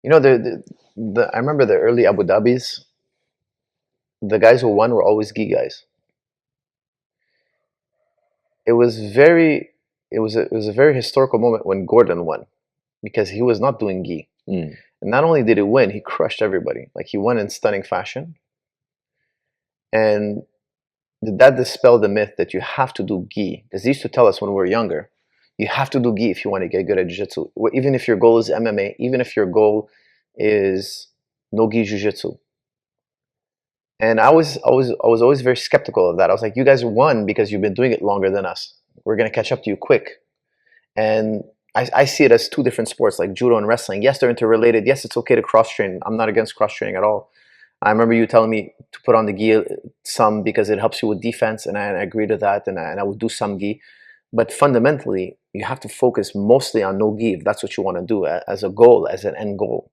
You know, I remember the early Abu Dhabis. The guys who won were always gi guys. It was very, it was a very historical moment when Gordon won because he was not doing gi. Mm. And not only did he win, he crushed everybody. Like he won in stunning fashion. And did that dispel the myth that you have to do gi? Because they used to tell us when we were younger, you have to do gi if you want to get good at jiu-jitsu. Even if your goal is MMA, even if your goal is Nogi Jiu-Jitsu. And I was always very skeptical of that. I was like, you guys won because you've been doing it longer than us. We're gonna catch up to you quick. And I see it as two different sports, like judo and wrestling. Yes, they're interrelated. Yes, it's okay to cross train. I'm not against cross training at all. I remember you telling me to put on the gi some because it helps you with defense, and I agree to that, and I would do some gi. But fundamentally, you have to focus mostly on no gi if that's what you want to do as a goal, as an end goal.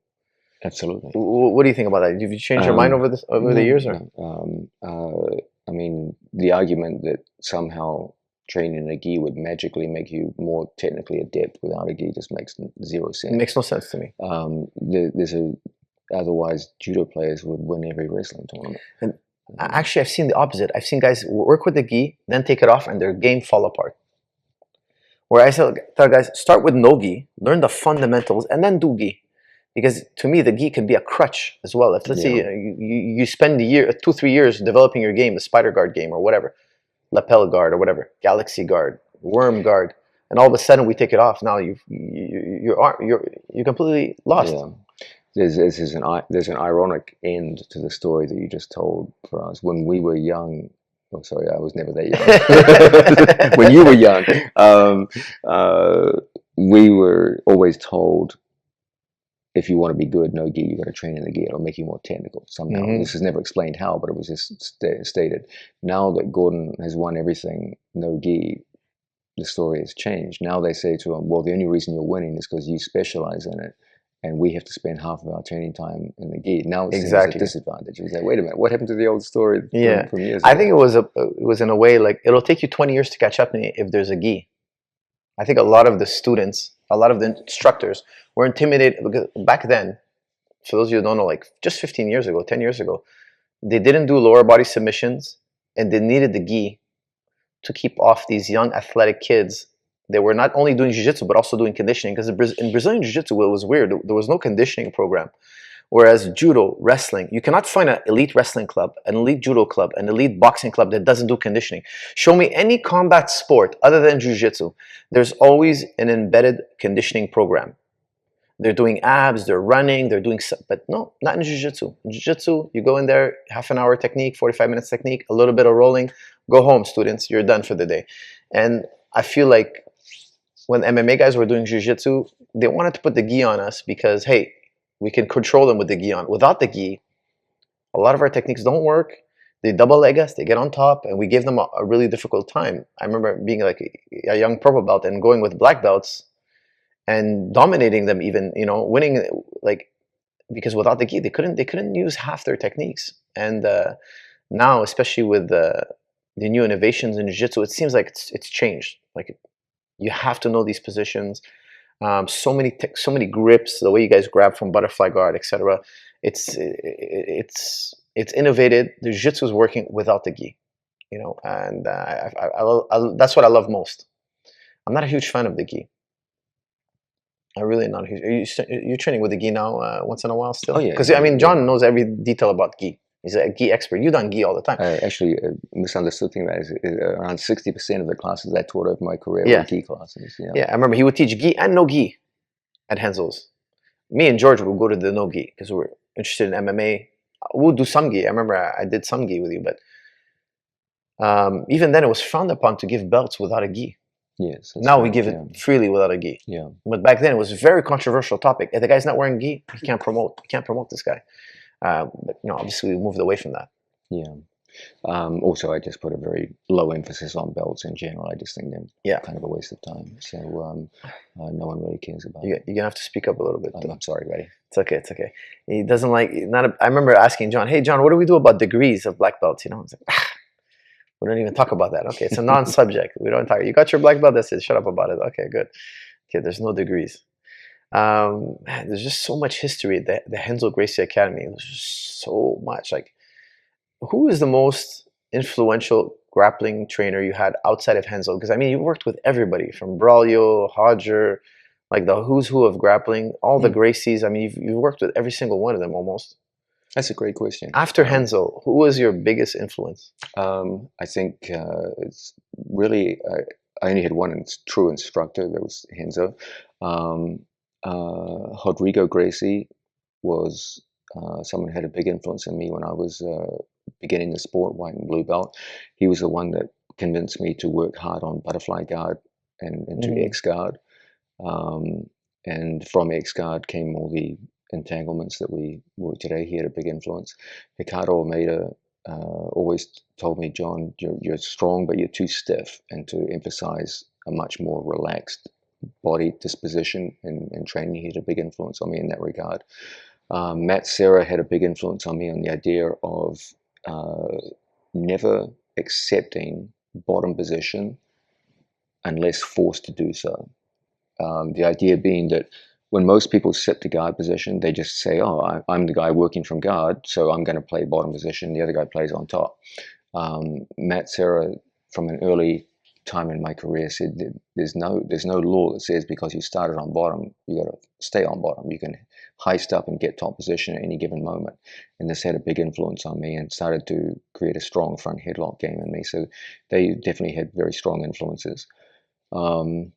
Absolutely. What do you think about that? Have you changed your mind over the No, years, or? no. I mean, the argument that somehow training a gi would magically make you more technically adept without a gi just makes zero It sense. makes no sense to me. There's a otherwise judo players would win every wrestling tournament. And actually, I've seen the opposite. I've seen guys work with the gi, then take it off, and their game fall apart. Where I tell guys, start with no gi, learn the fundamentals, and then do gi. Because to me, the gi can be a crutch as well. If let's say you spend a year, 2-3 years developing your game, the spider guard game or whatever, lapel guard or whatever, galaxy guard, worm guard, and all of a sudden we take it off. Now you're completely lost. Yeah. There's an ironic end to the story that you just told for us. When we were young, oh sorry, I was never that young. When you were young, we were always told, if you want to be good, no gi, you got to train in the gi. It'll make you more technical somehow. This is never explained how, but it was just stated. Now that Gordon has won everything, no gi, the story has changed. Now they say to him, well, the only reason you're winning is because you specialize in it, and we have to spend half of our training time in the gi. Now it seems a disadvantage. You say, wait a minute, what happened to the old story from years ago? I think it was in a way like it'll take you 20 years to catch up if there's a gi. I think a lot of the students, a lot of the instructors were intimidated because back then, for those of you who don't know, like just 15 years ago, 10 years ago, they didn't do lower body submissions, and they needed the gi to keep off these young athletic kids. They were not only doing jiu-jitsu but also doing conditioning, because in Brazilian jiu-jitsu it was weird. There was no conditioning program. Whereas judo, wrestling, you cannot find an elite wrestling club, an elite judo club, an elite boxing club that doesn't do conditioning. Show me any combat sport other than jiu-jitsu. There's always an embedded conditioning program. They're doing abs, they're running, they're doing, but no, not in jiu-jitsu. In jiu-jitsu, you go in there, half an hour technique, 45 minutes technique, a little bit of rolling, go home, students, you're done for the day. And I feel like when MMA guys were doing jiu-jitsu, they wanted to put the gi on us because, hey, we can control them with the gi on. Without the gi, a lot of our techniques don't work. They double leg us, they get on top, and we give them a really difficult time. I remember being like a young purple belt and going with black belts and dominating them, even, winning, like, because without the gi, they couldn't use half their techniques. And now, especially with the new innovations in jiu-jitsu, it seems like it's changed. Like, you have to know these positions. So many grips, the way you guys grab from butterfly guard, etc. It's innovated. The jiu-jitsu is working without the gi, and that's what I love most. I'm not a huge fan of the gi. I'm really not a huge. You're training with the gi now once in a while still? Oh yeah. Because I mean, John knows every detail about gi. He's a gi expert. You done gi all the time. Actually, a misunderstood thing that is around 60% of the classes I taught over my career were gi classes. Yeah, I remember he would teach gi and no gi at Hensel's. Me and George would go to the no gi because we were interested in MMA. We'll do some gi. I remember I did some gi with you, but even then it was frowned upon to give belts without a gi. Yes. Now we give it freely without a gi. Yeah. But back then it was a very controversial topic. If the guy's not wearing gi, he can't promote. You can't promote this guy. But obviously we moved away from that. Yeah. Also, I just put a very low emphasis on belts in general. I just think they're kind of a waste of time. So no one really cares about it. You're gonna have to speak up a little bit. I'm sorry, buddy. It's okay. It's okay. He doesn't like. I remember asking John, "Hey, John, what do we do about degrees of black belts?" I was like, we don't even talk about that. Okay, it's a non-subject. We don't talk. You got your black belt. That's it. Shut up about it. Okay, good. Okay, there's no degrees. Man, there's just so much history. The Renzo Gracie Academy. There's just so much. Like, who is the most influential grappling trainer you had outside of Renzo? Because I mean, you worked with everybody from Braulio, Hodger, like the who's who of grappling, all the Gracies. I mean, you've worked with every single one of them almost. That's a great question. After Renzo, who was your biggest influence? I think it's really, I only had one true instructor, that was Renzo. Rodrigo Gracie was someone who had a big influence on me when I was beginning the sport, white and blue belt. He was the one that convinced me to work hard on butterfly guard and into X guard. And from X guard came all the entanglements that we work today. He had a big influence. Ricardo Almeida always told me, John, you're strong, but you're too stiff, and to emphasize a much more relaxed body disposition and training. He had a big influence on me in that regard. Matt Serra had a big influence on me on the idea of never accepting bottom position unless forced to do so. The idea being that when most people sit to guard position, they just say, oh, I'm the guy working from guard, so I'm going to play bottom position, the other guy plays on top. Matt Serra, from an early time in my career, said that there's no law that says because you started on bottom, you got to stay on bottom. You can heist up and get top position at any given moment. And this had a big influence on me and started to create a strong front headlock game in me. So they definitely had very strong influences. Dean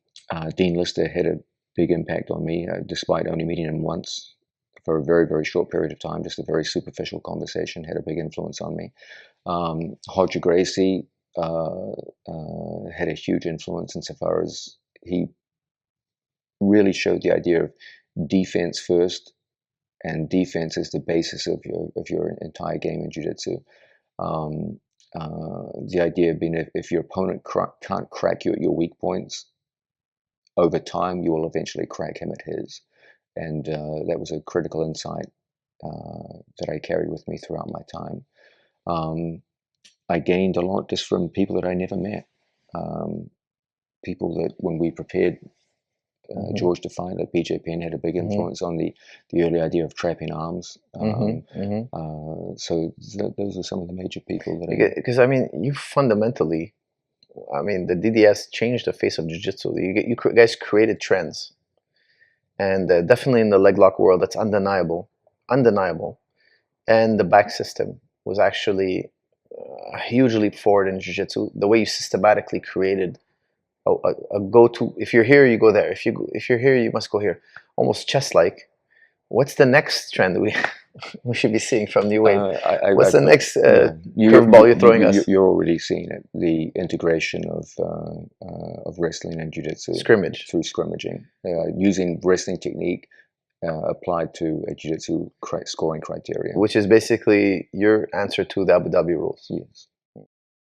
Lister had a big impact on me, despite only meeting him once for a very, very short period of time. Just a very superficial conversation had a big influence on me. Hodger Gracie had a huge influence insofar as he really showed the idea of defense first, and defense is the basis of your entire game in Jiu-Jitsu. The idea being if your opponent can't crack you at your weak points, over time you will eventually crack him at his. And that was a critical insight that I carried with me throughout my time. I gained a lot just from people that I never met. People that when we prepared George Defiant, like BJ Penn had a big influence on the early idea of trapping arms. So those are some of the major people that because I mean, you fundamentally, I mean, the DDS changed the face of Jiu-Jitsu. You guys created trends, and definitely in the leg lock world, that's undeniable. And the back system was actually a huge leap forward in Jiu-Jitsu. The way you systematically created a go-to. If you're here, you go there. If you're here, you must go here. Almost chess-like. What's the next trend we should be seeing from New Wave? What's the next curveball you're throwing us? You're already seeing it. The integration of wrestling and Jiu-Jitsu scrimmage through scrimmaging, using wrestling technique applied to a Jiu-Jitsu scoring criteria, which is basically your answer to the Abu Dhabi rules. Yes.